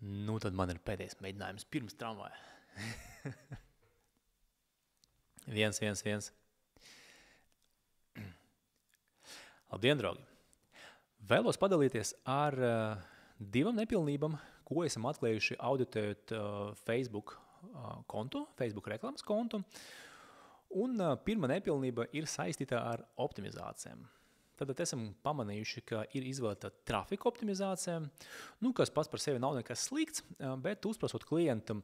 Nu, tad man ir pēdējais mēģinājums pirms tramvaja. 1. Labdien, draugi! Vēlos padalīties ar divām nepilnībām, ko esam atklājuši auditējot Facebook kontu, Facebook reklāmas kontu. Un pirma nepilnība ir saistīta ar optimizācijām. Tad esam pamanījuši, ka ir izvēlēta trafika optimizācija, kas pats par sevi nav nekas slikts, bet uzprasot klientam,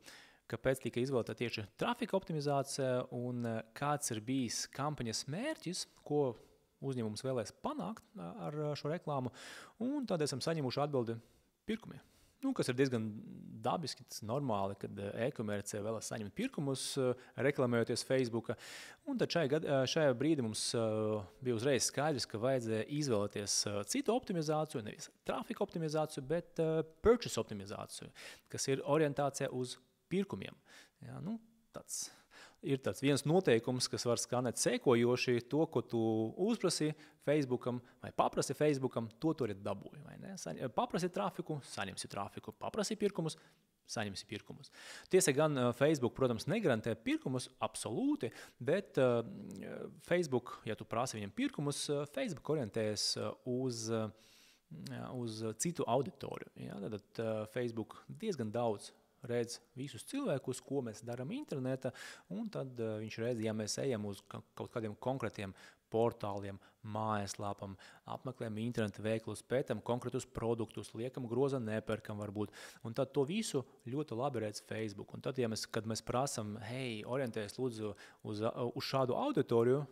kāpēc tika izvēlēta tieši trafika optimizācija un kāds ir bijis kampaņas mērķis, ko uzņēmums vēlēs panākt ar šo reklāmu, un tad esam saņemuši atbildi pirkumi. Kas ir diezgan dabiski, tas normāli, kad e-komercija vēlas saņemt pirkumus, reklamējoties Facebooka. Un tad šajā brīdī mums bija uzreiz skaidrs, ka vajadzēja izvēlēties citu optimizāciju, nevis trafika optimizāciju, bet purchase optimizāciju, kas ir orientācija uz pirkumiem. Ja, ir tāds viens noteikums, kas var skanēt sekojoši, to, ko tu uzprasi Facebookam vai paprasi Facebookam, to arī dabūji. Vai ne? Paprasi trafiku, saņemsi trafiku, paprasi pirkumus, saņemsi pirkumus. Tiesa gan Facebook, protams, negarantē pirkumus absolūti, bet Facebook, ja tu prasi viņam pirkumus, Facebook orientējas uz citu auditoriju. Ja? Tad Facebook diezgan daudz redz visus cilvēkus, ko mēs darām internetā, un tad viņš redz, ja mēs ejam uz kaut kādiem konkrētiem portāliem, mājaslapam, apmeklējam interneta veiklus, pētam konkrētus produktus, liekam groza nepērkam varbūt, un tad to visu ļoti labi redz Facebook. Un tad, kad mēs prasam, orientējas lūdzu uz šādu auditoriju,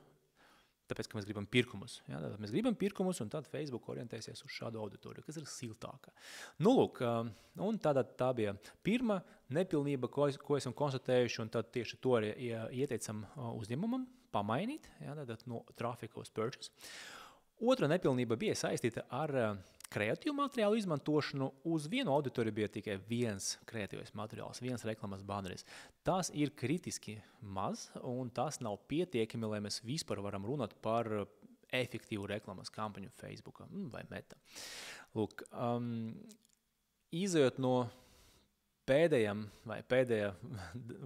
tāpēc, ka mēs gribam pirkumus. Ja? Mēs gribam pirkumus, un tad Facebook orientēsies uz šādu auditoriju, kas ir siltāka. Un tā bija pirma nepilnība, ko esam konstatējuši, un tad tieši to arī ieteicam uzņēmumam pamainīt, ja? No trafika uz purchase. Otra nepilnība bija saistīta ar kreatīvu materiālu izmantošanu. Uz vienu auditoriju bija tikai viens kreatīvais materiāls, viens reklamas baneris. Tas ir kritiski maz, un tas nav pietiekami, lai mēs vispār varam runāt par efektīvu reklamas kampaņu Facebookā vai Meta. Izejot no pēdējā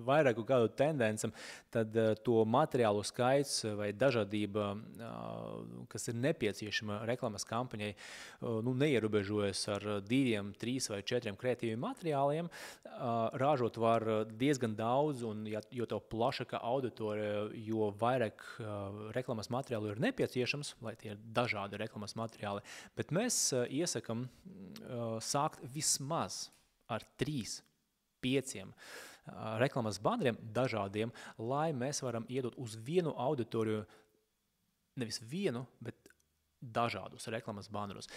vairāku gadu tendencam, tad to materiālu skaits vai dažādība, kas ir nepieciešama reklamas kampaņai, neierobežojas ar 2, 3 vai 4 kreatīviem materiāliem. Ražot var diezgan daudz, un jo tev plašāka auditorija, jo vairāk reklamas materiālu ir nepieciešams, lai tie ir dažādi reklamas materiāli. Bet mēs iesakam sākt vismaz ar 3, 5 reklamas baneriem dažādiem, lai mēs varam iedot uz vienu auditoriju, nevis vienu, bet dažādus reklamas banerus.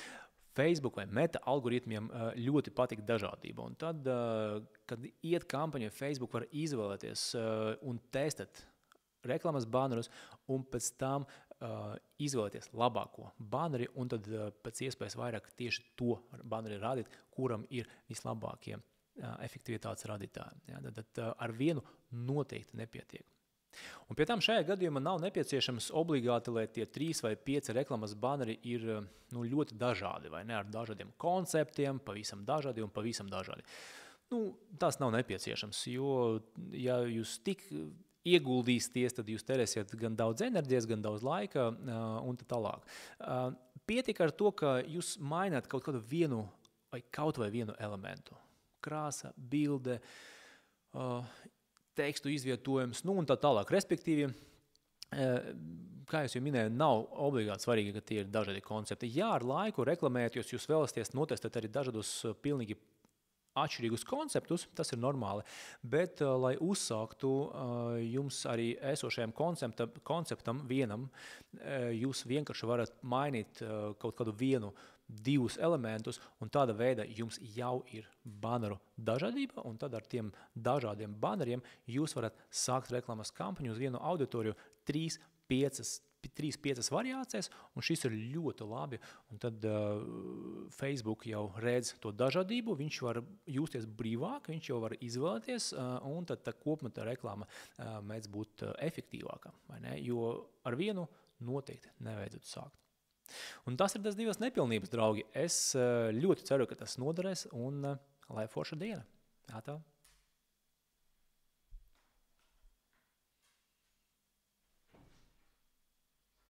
Facebook vai Meta algoritmiem ļoti patīk dažādība, un tad, kad iet kampaņa, Facebook var izvēlēties un testēt reklamas banerus, un pēc tam izvēlēties labāko baneri, un tad pēc iespējas vairāk tieši to baneri rādīt, kuram ir vislabākie efektivitātes radītāji. Ja? Tad ar vienu noteikti nepietiek. Un pie tam šajā gadījumā nav nepieciešams obligāti, lai tie 3 vai 5 reklamas baneri ir ļoti dažādi, vai ne, ar dažādiem konceptiem, pavisam dažādi un pavisam dažādi. Tas nav nepieciešams, jo ja jūs tik ieguldīsties, tad jūs terēsiet gan daudz enerģijas, gan daudz laika un tā tālāk. Pietiek ar to, ka jūs maināt kaut kādu vienu vai kaut vai vienu elementu. Krāsa, bilde, tekstu izvietojums, un tā tālāk. Respektīvi, kā jūs jau minēju, nav obligāti svarīgi, ka tie ir dažādi koncepti. Jā, ar laiku reklamējot, jūs vēlaties notestēt arī dažādus pilnīgi atšķirīgus konceptus, tas ir normāli, bet, lai uzsāktu jums arī esošajam konceptam vienam, jūs vienkārši varat mainīt kaut kādu 1, 2 elementus, un tāda veida jums jau ir baneru dažādība, un tad ar tiem dažādiem baneriem jūs varat sākt reklamas kampaņu uz vienu auditoriju 3, 5 variācijas, un šis ir ļoti labi, un tad Facebook jau redz to dažādību, viņš var justies brīvāk, viņš jau var izvēlēties, un tad kopumā tā reklāma mēdz būt efektīvāka, vai ne? Jo ar vienu noteikti nevajadzētu sākt. Un tas ir tas 2 nepilnības, draugi. Es ļoti ceru, ka tas noderēs, un Lai forša diena! Jā, tev!